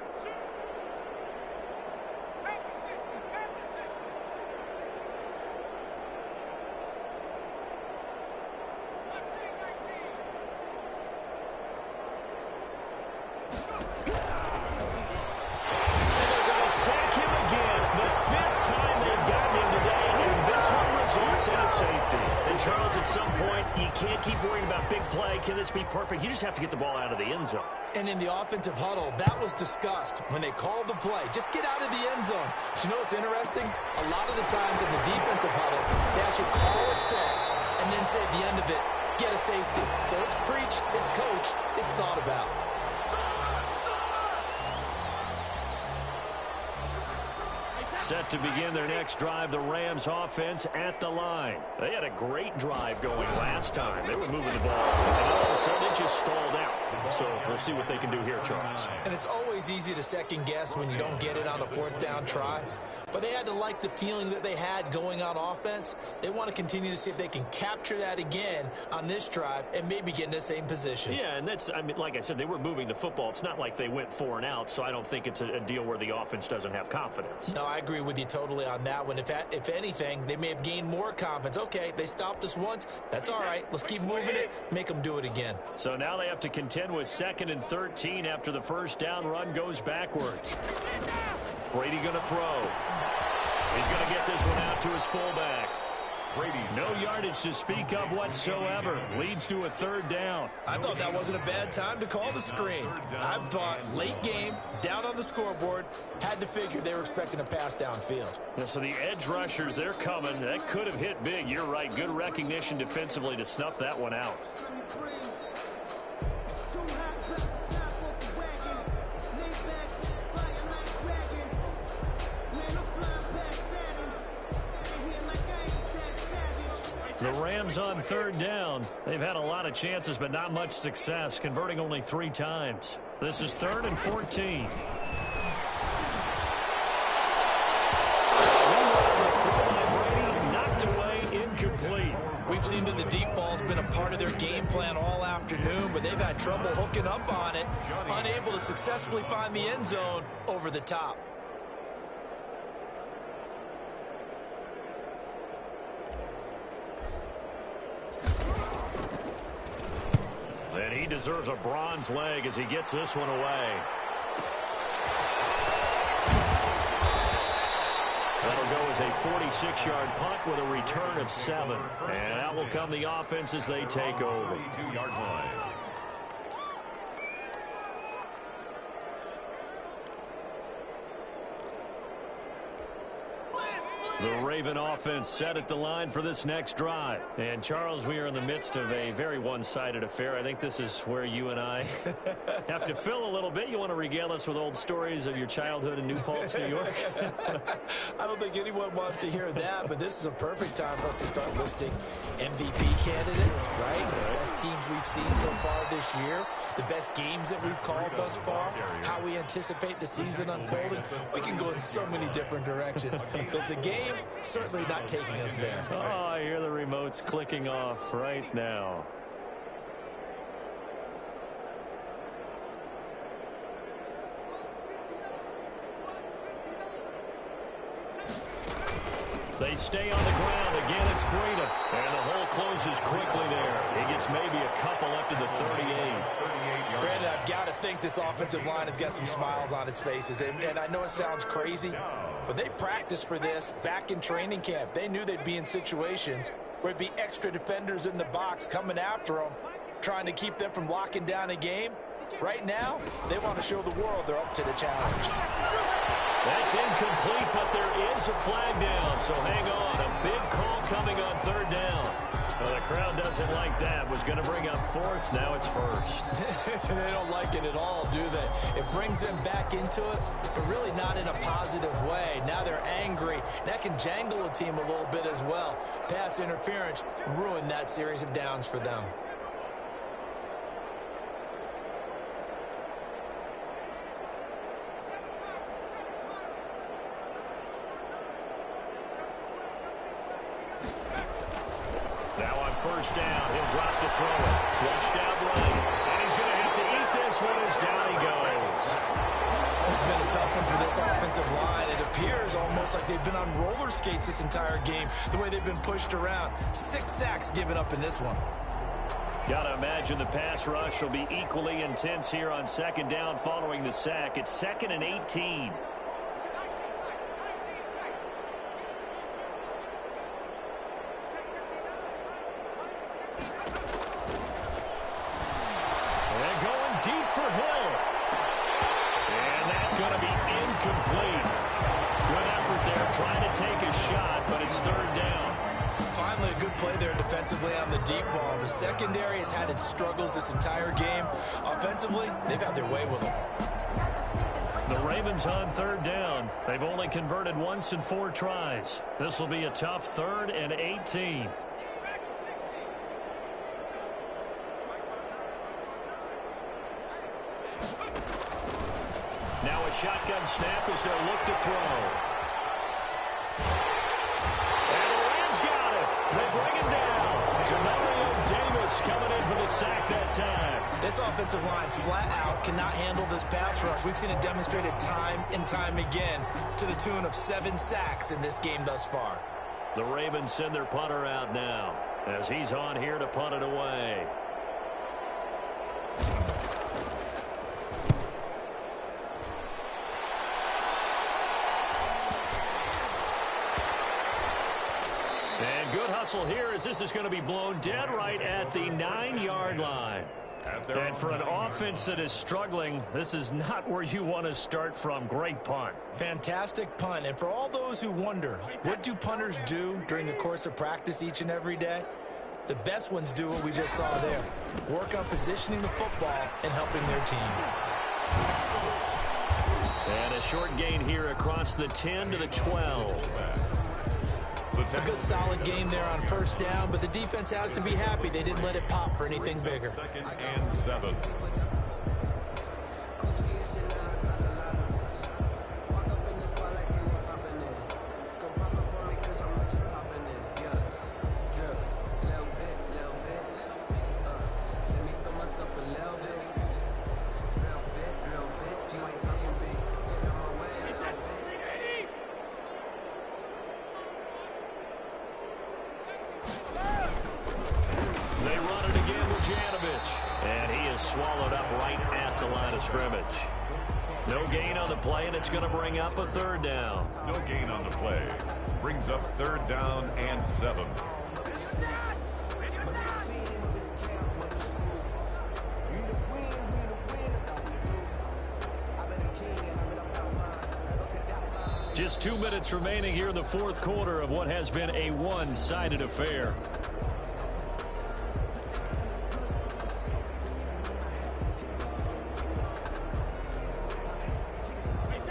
Charles, at some point, you can't keep worrying about big play. Can this be perfect? You just have to get the ball out of the end zone. And in the offensive huddle, that was discussed when they called the play. Just get out of the end zone. But you know what's interesting? A lot of the times in the defensive huddle, they actually call a set and then say at the end of it, get a safety. So it's preached, it's coached, it's thought about. Set to begin their next drive, the Rams offense at the line. They had a great drive going last time. They were moving the ball, and all of a sudden it just stalled out. So we'll see what they can do here, Charles. And it's always easy to second guess when you don't get it on a 4th down try. But they had to like the feeling that they had going on offense. They want to continue to see if they can capture that again on this drive and maybe get in the same position. Yeah, and that's, I mean, like I said, they were moving the football. It's not like they went 4 and out, so I don't think it's a deal where the offense doesn't have confidence. No, I agree with you totally on that one. If anything, they may have gained more confidence. Okay, they stopped us once. That's all right. Let's keep moving it, make them do it again. So now they have to contend with 2nd and 13 after the first down run goes backwards. Brady going to throw. He's going to get this one out to his fullback. No yardage to speak of whatsoever. Leads to a 3rd down. I thought that wasn't a bad time to call the screen. I thought late game, down on the scoreboard, had to figure they were expecting a pass downfield. Yeah, so the edge rushers, they're coming. That could have hit big. You're right. Good recognition defensively to snuff that one out. The Rams on 3rd down. They've had a lot of chances, but not much success, converting only 3 times. This is 3rd and 14. Knocked away, incomplete. We've seen that the deep ball's been a part of their game plan all afternoon, but they've had trouble hooking up on it, unable to successfully find the end zone over the top. And he deserves a bronze leg as he gets this one away. That'll go as a 46-yard punt with a return of 7. And out will come the offense as they take over. 42-yard line. The Raven offense set at the line for this next drive. And, Charles, we are in the midst of a very one-sided affair. I think this is where you and I have to fill a little bit. You want to regale us with old stories of your childhood in New Paltz, New York? I don't think anyone wants to hear that, but this is a perfect time for us to start listing MVP candidates, right? The best teams we've seen so far this year, the best games that we've called thus far, how we anticipate the season unfolding. We can go in so many different directions because the game certainly not taking us there. Oh, I hear the remotes clicking off right now. They stay on the ground. Again, it's Breida. And the hole closes quickly there. He gets maybe a couple up to the 38. Brandon, I've got to think this offensive line has got some smiles on its faces. And I know it sounds crazy, but they practiced for this back in training camp. They knew they'd be in situations where it'd be extra defenders in the box coming after them, trying to keep them from locking down a game. Right now, they want to show the world they're up to the challenge. That's incomplete, but there is a flag down, so hang on. A big call coming on 3rd down. Well, the crowd doesn't like that. Was going to bring up 4th. Now it's 1st. They don't like it at all, do they? It brings them back into it, but really not in a positive way. Now they're angry. That can jangle a team a little bit as well. Pass interference ruined that series of downs for them. Now on 1st down, he'll drop to throw it. Flushed out right. And he's going to hit this one is down he goes. It's been a tough one for this offensive line. It appears almost like they've been on roller skates this entire game, the way they've been pushed around. 6 sacks given up in this one. Got to imagine the pass rush will be equally intense here on second down following the sack. It's 2nd and 18. They're going deep for Hill. And that's going to be incomplete. Good effort there trying to take a shot, but it's 3rd down. Finally, a good play there defensively on the deep ball. The secondary has had its struggles this entire game. Offensively, they've had their way with them. The Ravens on 3rd down. They've only converted once in 4 tries. This will be a tough 3rd and 18. Now a shotgun snap as they'll look to throw. They bring him down. Demario Davis coming in for the sack that time. This offensive line flat out cannot handle this pass rush. We've seen it demonstrated time and time again to the tune of 7 sacks in this game thus far. The Ravens send their punter out now as he's on here to punt it away. And good hustle here as this is going to be blown dead right at the 9-yard line. And for an offense that is struggling, this is not where you want to start from. Great punt. Fantastic punt. And for all those who wonder, what do punters do during the course of practice each and every day? The best ones do what we just saw there. Work on positioning the football and helping their team. And a short gain here across the 10 to the 12. A good solid game there on 1st down, but the defense has to be happy they didn't let it pop for anything bigger. 2nd and 7. Swallowed up right at the line of scrimmage. No gain on the play, and it's going to bring up a 3rd down. No gain on the play. Brings up 3rd down and 7. Just 2 minutes remaining here in the 4th quarter of what has been a one-sided affair.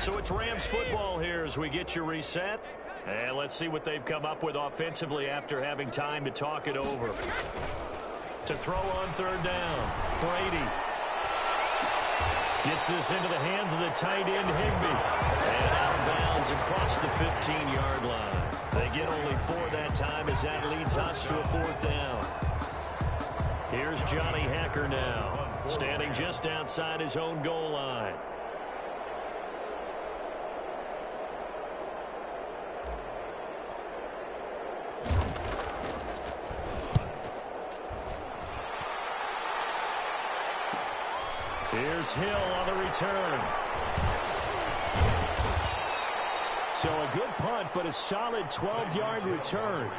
So it's Rams football here as we get you reset. And let's see what they've come up with offensively after having time to talk it over. To throw on 3rd down, Brady. Gets this into the hands of the tight end, Higbee. And out of bounds across the 15-yard line. They get only 4 that time as that leads us to a 4th down. Here's Johnny Hacker now, standing just outside his own goal line. Here's Hill on the return. So a good punt, but a solid 12-yard return.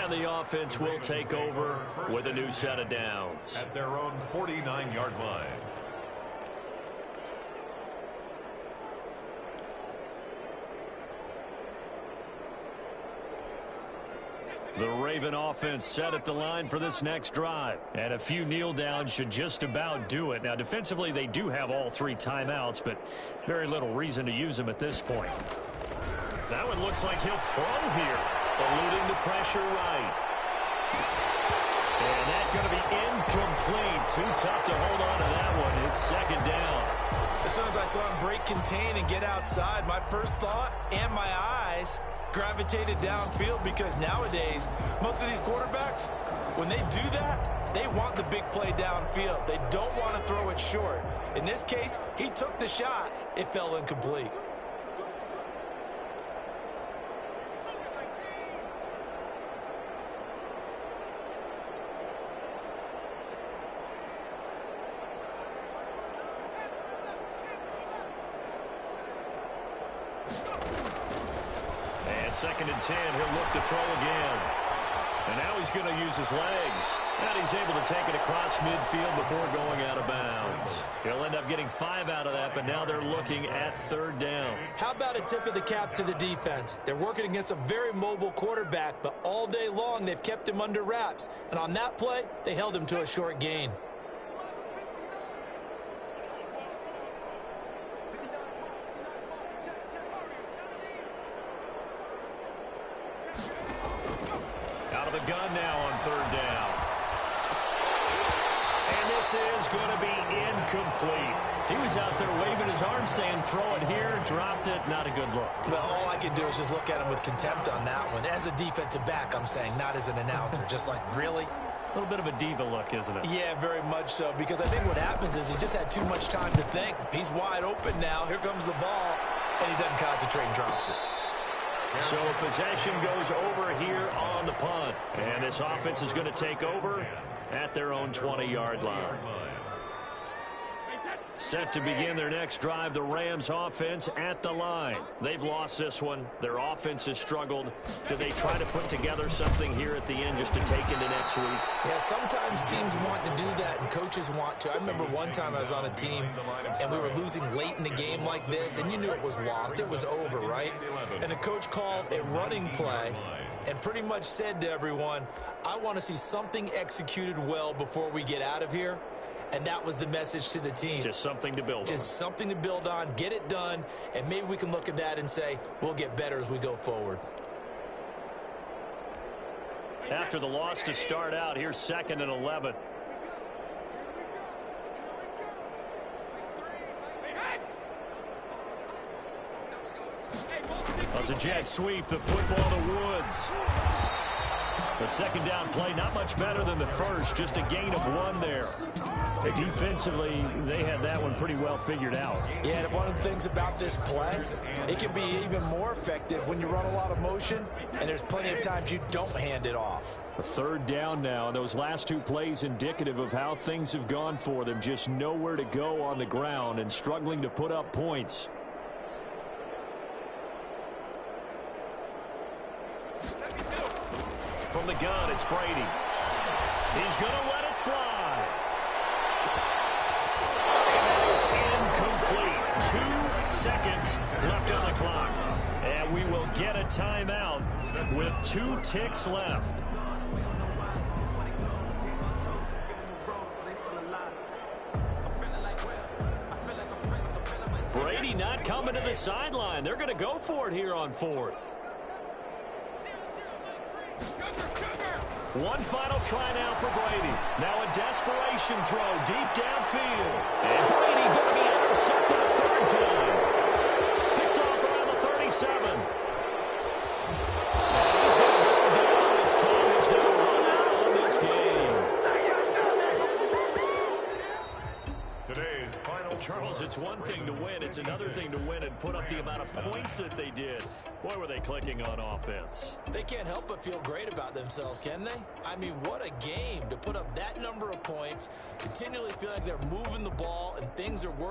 And the offense will take over with a new set of downs. At their own 49-yard line. The Raven offense set at the line for this next drive. And a few kneel downs should just about do it. Now, defensively, they do have all 3 timeouts, but very little reason to use them at this point. That one looks like he'll throw here, eluding the pressure right. And that's going to be incomplete. Too tough to hold on to that one. It's 2nd down. As soon as I saw him break contain and get outside, my first thought and my eyes gravitated downfield, because nowadays, most of these quarterbacks, when they do that, They want the big play downfield. They don't want to throw it short. In this case, he took the shot. It fell incomplete. And 2nd and 10, he'll look to throw again. And now he's going to use his legs. And he's able to take it across midfield before going out of bounds. He'll end up getting 5 out of that, but now they're looking at 3rd down. How about a tip of the cap to the defense? They're working against a very mobile quarterback, but all day long they've kept him under wraps. And on that play, they held him to a short gain. Out of the gun now on 3rd down. And this is going to be incomplete. He was out there waving his arms saying, throw it here, dropped it, not a good look. Well, all I can do is just look at him with contempt on that one. As a defensive back, I'm saying, not as an announcer. Just like, really? A little bit of a diva look, isn't it? Yeah, very much so, because I think what happens is he just had too much time to think. He's wide open now. Here comes the ball, and he doesn't concentrate and drops it. So possession goes over here on the punt. And this offense is going to take over at their own 20-yard line. Set to begin their next drive, the Rams offense at the line. They've lost this one. Their offense has struggled. Do they try to put together something here at the end just to take into next week? Yeah, sometimes teams want to do that and coaches want to. I remember one time I was on a team and we were losing late in the game like this, and you knew it was lost. It was over, right? And the coach called a running play and pretty much said to everyone, I want to see something executed well before we get out of here. And that was the message to the team. Just something to build on. Just something to build on, get it done, and maybe we can look at that and say, we'll get better as we go forward. After the loss to start out, here's 2nd and 11. That's a jet sweep, the football to Woods. The 2nd down play, not much better than the first, just a gain of 1 there. Defensively, they had that one pretty well figured out. Yeah, and one of the things about this play, it can be even more effective when you run a lot of motion, and there's plenty of times you don't hand it off. A 3rd down now, and those last 2 plays indicative of how things have gone for them. Just nowhere to go on the ground and struggling to put up points. From the gun, it's Brady. He's going to let it fly. And that is incomplete. 2 seconds left on the clock. And we will get a timeout with 2 ticks left. Brady not coming to the sideline. They're going to go for it here on 4th. One final try now for Brady. Now a desperation throw deep downfield. And Brady going to be intercepted a 3rd time. Picked off around the 37. And he's going to go down. His time is now run out on this game. Today's final. Charles, it's one thing to win. It's another thing to win and put up the amount of points that they did. Boy, were they clicking on offense. They can't help but feel great about themselves, can they? I mean, what a game to put up that number of points, continually feel like they're moving the ball and things are working.